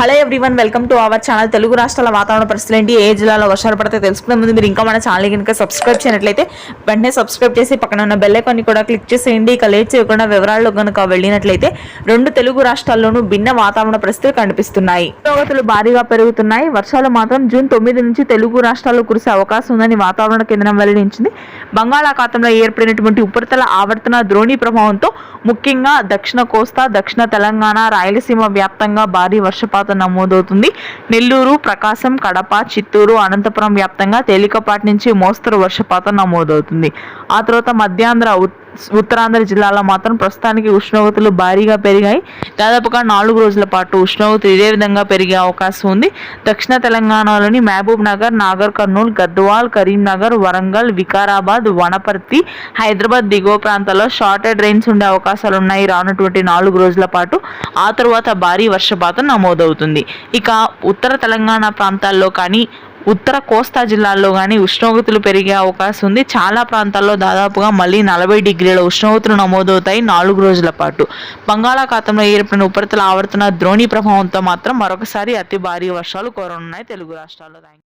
Hello everyone, welcome to our channel. Telugu రాష్ట్రాల వాతావరణ పరిస్థితులు ఏంటి, ఏ జిల్లాలో వర్షాలు పడితే తెలుసుకునే ముందు మీరు ఇంకా మన ఛానల్ కనుక సబ్స్క్రైబ్ చేయనట్లయితే వెంటనే సబ్స్క్రైబ్ చేసి పక్కన ఉన్న బెల్ ఐకాన్ కూడా క్లిక్ చేసేయండి. ఇక లేట్ చేయకుండా వివరాల్లో కనుక వెళ్ళినట్లయితే రెండు తెలుగు రాష్ట్రాల్లోనూ భిన్న వాతావరణ పరిస్థితులు కనిపిస్తున్నాయి. ఉష్ణోగ్రతలు భారీగా పెరుగుతున్నాయి. వర్షాలు మాత్రం జూన్ 9 నుంచి తెలుగు రాష్ట్రాల్లో కురిసే అవకాశం ఉందని వాతావరణ కేంద్రం వెల్లడించింది. బంగాళాఖాతంలో ఏర్పడినటువంటి ఉపరితల ఆవర్తన ద్రోణి ప్రభావంతో ముఖ్యంగా దక్షిణ కోస్తా, దక్షిణ తెలంగాణ, రాయలసీమ వ్యాప్తంగా భారీ వర్షపాతం నమోదవుతుంది. నెల్లూరు, ప్రకాశం, కడప, చిత్తూరు, అనంతపురం వ్యాప్తంగా తేలికపాటి నుంచి మోస్తరు వర్షపాతం నమోదవుతుంది. ఆ తర్వాత మధ్యాంధ్ర, ఉత్తరాంధ్ర జిల్లాలో మాత్రం ప్రస్తుతానికి ఉష్ణోగ్రతలు భారీగా పెరిగాయి. దాదాపుగా 4 రోజుల పాటు ఉష్ణోగ్రతలు ఇదే విధంగా పెరిగే అవకాశం ఉంది. దక్షిణ తెలంగాణలోని మహబూబ్ నగర్, నాగర్ కర్నూల్, గద్వాల్, కరీంనగర్, వరంగల్, వికారాబాద్, వనపర్తి, హైదరాబాద్ దిగువ ప్రాంతాల్లో షార్టెడ్ రైన్స్ ఉండే అవకాశాలు ఉన్నాయి రానున్నటువంటి 4 రోజుల పాటు. ఆ తరువాత భారీ వర్షపాతం నమోదవుతుంది. ఇక ఉత్తర తెలంగాణ ప్రాంతాల్లో కానీ, ఉత్తర కోస్తా జిల్లాల్లో కానీ ఉష్ణోగ్రతలు పెరిగే అవకాశం ఉంది. చాలా ప్రాంతాల్లో దాదాపుగా మళ్ళీ 40 డిగ్రీల ఉష్ణోగ్రతలు నమోదవుతాయి 4 రోజుల పాటు. బంగాళాఖాతంలో ఏర్పడిన ఉపరితల ఆవర్తన ద్రోణి ప్రభావంతో మాత్రం మరొకసారి అతి భారీ వర్షాలు కురవనున్నాయి తెలుగు రాష్ట్రాల్లో.